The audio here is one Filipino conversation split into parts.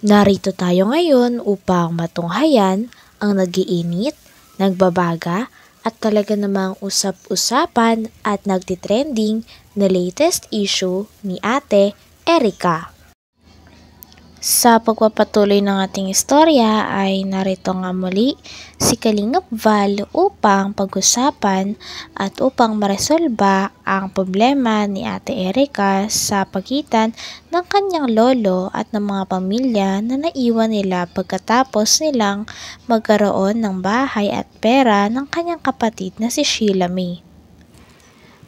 Narito tayo ngayon upang matunghayan ang nagiinit, nagbabaga at talaga namang usap-usapan at nagtitrending na latest issue ni Ate Erica. Sa pagpapatuloy ng ating istorya ay narito nga muli si Kalingap Val upang pag-usapan at upang maresolba ang problema ni Ate Erica sa pagitan ng kanyang lolo at ng mga pamilya na naiwan nila pagkatapos nilang magkaroon ng bahay at pera ng kanyang kapatid na si Sheila May.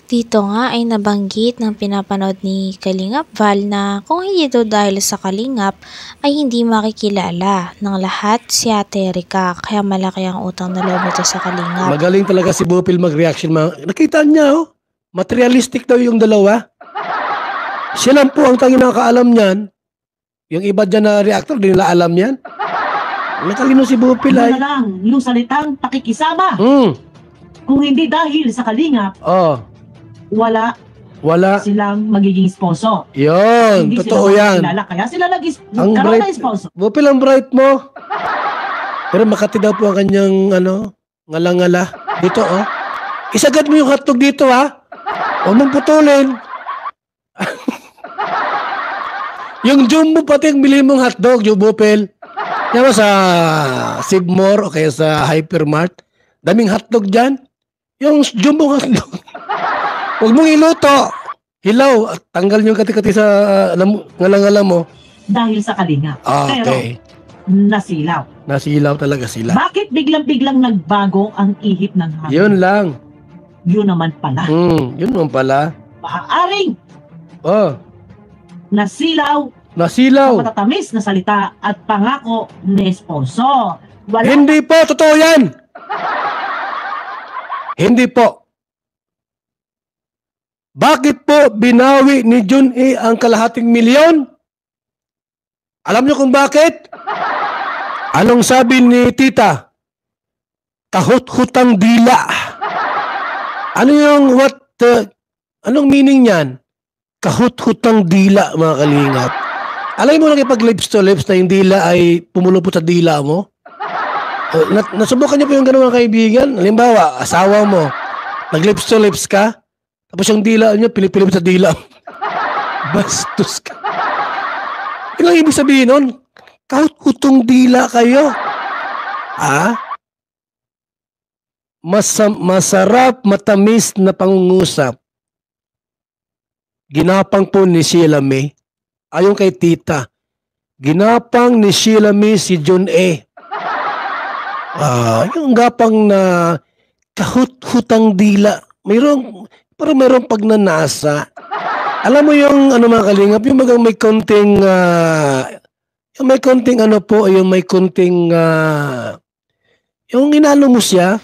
Dito nga ay nabanggit ng pinapanood ni Kalingap Val na kung hindi daw dahil sa Kalingap ay hindi makikilala ng lahat si Ate Erica, kaya malaki ang utang na loob nito sa Kalingap. Magaling talaga si Bupil mag-reaction. Nakita niya, materialistic daw yung dalawa. Siya lang po ang tanging nakakaalam niyan. Yung iba dyan na reactor, di nila alam yan. Nakalino si Bupil ay. Ano lang, yung salitang pakikisama. Kung hindi dahil sa Kalingap, wala silang magiging sponsor. Yun, hindi totoo yan. Kilala, kaya sila nagkaroon ng sponsor. Bupil, ang bright mo. Pero Makati daw po ang kanyang, ngala-ngala. Dito, Isagad mo yung hotdog dito, Huwag mong putulin. Yung jumbo pati yung bili mong hotdog, yung Bupil. Yan mo sa Sibmore o kaya sa Hypermart. Daming hotdog dyan. Yung jumbo hotdog. Huwag mong iluto. Hilaw. Tanggal yung kati-kati sa ngalang-ngala mo. Dahil sa Kalingap. Okay. Pero, nasilaw. Nasilaw talaga sila. Bakit biglang-biglang nagbago ang ihip ng hangin? Yun lang. Yun naman pala. Yun naman pala. Maaaring Nasilaw. sa matatamis na salita at pangako ni sponsor. Hindi po. Totoo yan. Hindi po. Bakit po binawi ni Jun A ang kalahating milyon? Alam niyo kung bakit? Anong sabi ni tita? Kahut-hutang dila. Ano yung anong meaning niyan? Kahut-hutang dila, mga kalingap. Alam mo nakipag lips to lips na yung dila ay pumulupot sa dila mo? Nasubukan niyo po yung ganun mga kaibigan? Halimbawa, asawa mo, nag-lips to lips ka, tapos yung dila niya, pilip-pilip sa dila. Bastos ka. Ano ang ibig sabihin nun? Kahut-hutong dila kayo. Masarap, matamis na pangungusap. Ginapang po ni Sheila May. Ayon kay tita, ginapang ni Sheila May si Jun A. Yung gapang na kahut-hutang dila. Mayroong pagnanasa. Alam mo yung mga kalingap, yung may konting yung inano mo siya.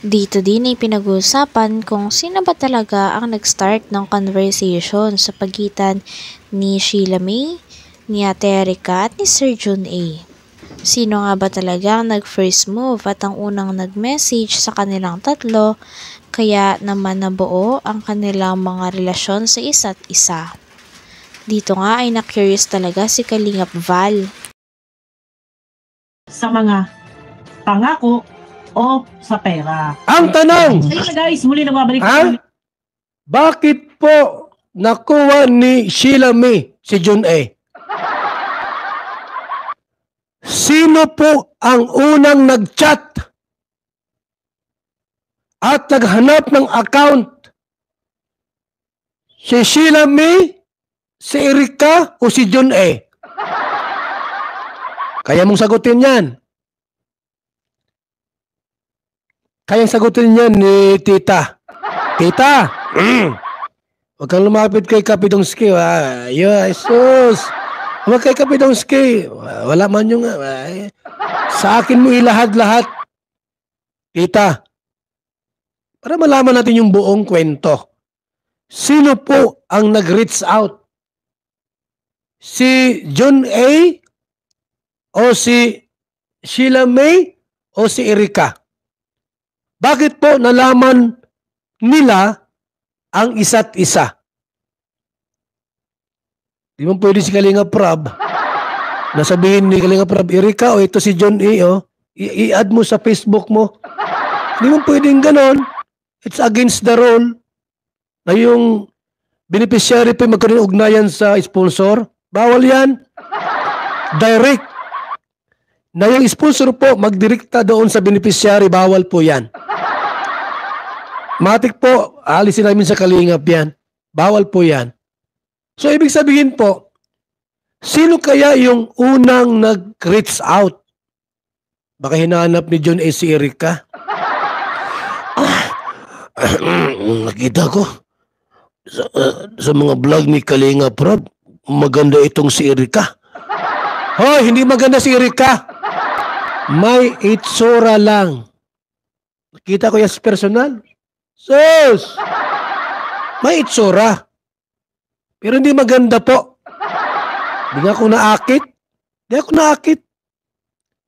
Dito din ay pinag-uusapan kung sino ba talaga ang nag-start ng conversation sa pagitan ni Sheila May, ni Ate Erica at ni Sir Jun A. Sino nga ba talaga ang nag-first move at ang unang nag-message sa kanilang tatlo, kaya naman nabuo ang kanilang mga relasyon sa isa't isa. Dito nga ay na-curious talaga si Kalingap Val. Sa mga pangako o sa pera. Ang tanong! Ayun na guys, muli na babalik. Bakit po nakuha ni Sheila May si Jun A? Sino po ang unang nag-chat at naghanap ng account? Si Sheila May, si Erica, o si Jun A? Kaya mong sagutin yan. Kayang sagutin yan ni tita. Tita! Huwag kang lumapit kay Kapidongski. Jesus! Huwag kay Kapidongski. Wala man yung... sa akin mo ilahad-lahat. Tita, para malaman natin yung buong kwento. Sino po ang nag-reach out? Si Jun A? O si Sheila May? O si Erica? Bakit po nalaman nila ang isa't isa? Di mo pwede si Kalingap Prab. nasabihin ni Kalinga Prab, Erika, ito si John A, i-add mo sa Facebook mo. Hindi mo pwedeng ganon. It's against the rule na yung beneficiary pa magkaroon ng ugnayan sa sponsor. Bawal yan. Direct. Na yung sponsor po magdirekta doon sa beneficiary, bawal po yan. Matik po, alisin namin sa Kalingap yan. Bawal po yan. So, ibig sabihin po, sino kaya yung unang nag-reach out? Baka hinahanap ni John A. si Erika. Nakita ko sa mga vlog ni Kalinga Prab, maganda itong si Erika. Hoy, hindi maganda si Erika. May itsura lang. Nakita ko yan sa personal. Sus! May itsura. Pero hindi maganda po. Hindi ako naakit. Hindi ako naakit.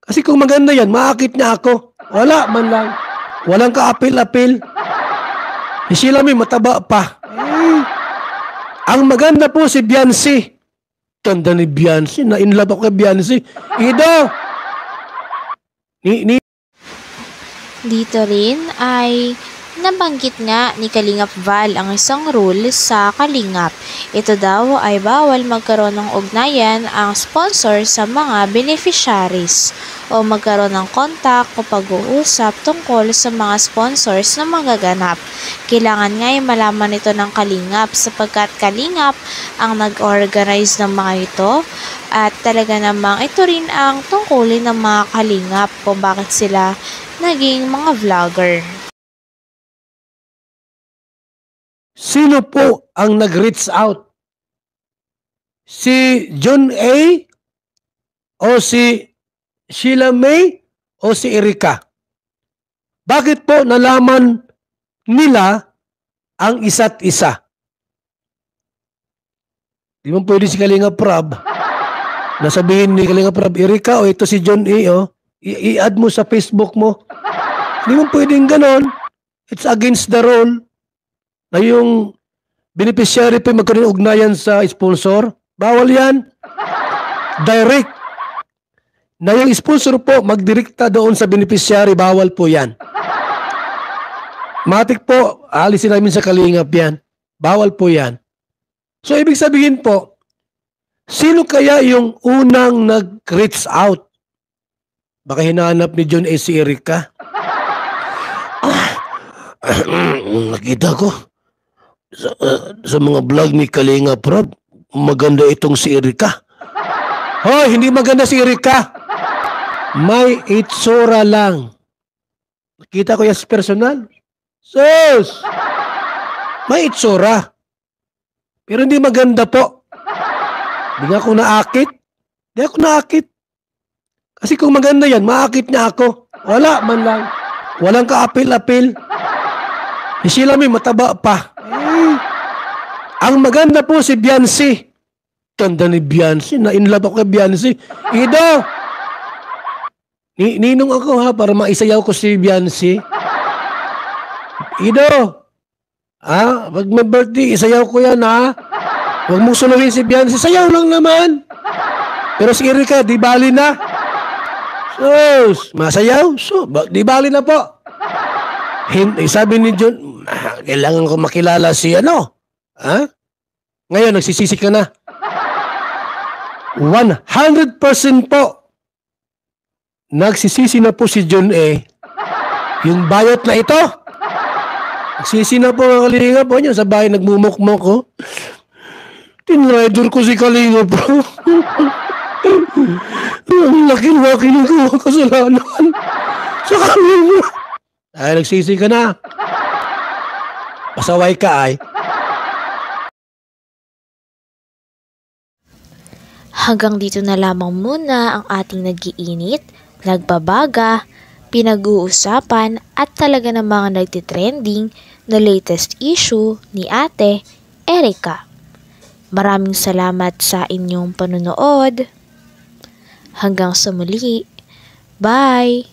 Kasi kung maganda yan, maakit niya ako. Wala man lang. Walang ka-apil-apil. Si Sheila may mataba pa. Ang maganda po si Biancy. Tanda ni Biancy. Na-inlove ako kay Biancy. Ido! Dito rin ay nabanggit nga ni Kalingap Val ang isang rule sa Kalingap. Ito daw ay bawal magkaroon ng ugnayan ang sponsor sa mga beneficiaries o magkaroon ng kontak o pag-uusap tungkol sa mga sponsors na magaganap. Kailangan nga ay malaman ito ng Kalingap sapagkat Kalingap ang nag-organize ng mga ito at talaga namang ito rin ang tungkulin ng mga Kalingap kung bakit sila naging mga vlogger. Sino po ang nag-reach out? Si John A. o si Sheila May o si Erika? Bakit po nalaman nila ang isa't isa? Di mo pwede si Kalinga Prab. Nasabihin ni Kalinga Prab, Erika, ito si John A, i-add mo sa Facebook mo. Hindi mo pwedeng ganon. It's against the rule na yung beneficiary pa magkaroon ng ugnayan sa sponsor. Bawal yan. Direct. Na yung sponsor po magdirekta doon sa beneficiary, bawal po yan. Matik po, alisin namin sa Kalingap yan. Bawal po yan. So, ibig sabihin po, sino kaya yung unang nag-reach out? Baka hinahanap ni John A. si Erika. Nakita ko sa mga vlog ni Kalinga Prab, maganda itong si Erika. Hoy, hindi maganda si Erika. May itsura lang. Nakita ko yan sa personal. Sus! May itsura. Pero hindi maganda po. Hindi ako naakit. Hindi ako naakit. Kasi kung maganda yan, maakit niya ako. Wala man lang. Walang ka-apil-apil. Si Sheila may mataba pa. Ang maganda po si Biancy. Tanda ni Biancy. Na-inlove ako kay Biancy. Ido! Ninong ako ha, para maisayaw ko si Biancy. Ido! Ha? Pag may birthday, isayaw ko yan ha. Huwag mong suluhin si Biancy. Sayaw lang naman. Pero si Erika, di bali na. Sus, masayaw? So, di bali na po. Sabi ni John, kailangan ko makilala si ano. Ha? Ngayon, nagsisisi ka na. 100% po. Nagsisisi na po si John A. Yung bayot na ito. Nagsisi na po ang Kalinga po niya. Sa bahay nagmumukmok ko. Tinrider ko si Kalinga po. Ang laki-laki ng gawa kasalanan. Sa Kalinga. Ay, nagsisi ka na. Pasaway ka ay. Hanggang dito na lamang muna ang ating nag-iinit, nagbabaga, pinag-uusapan at talaga namang nagtitrending na latest issue ni Ate Erika. Maraming salamat sa inyong panunood. Hanggang sa muli. Bye!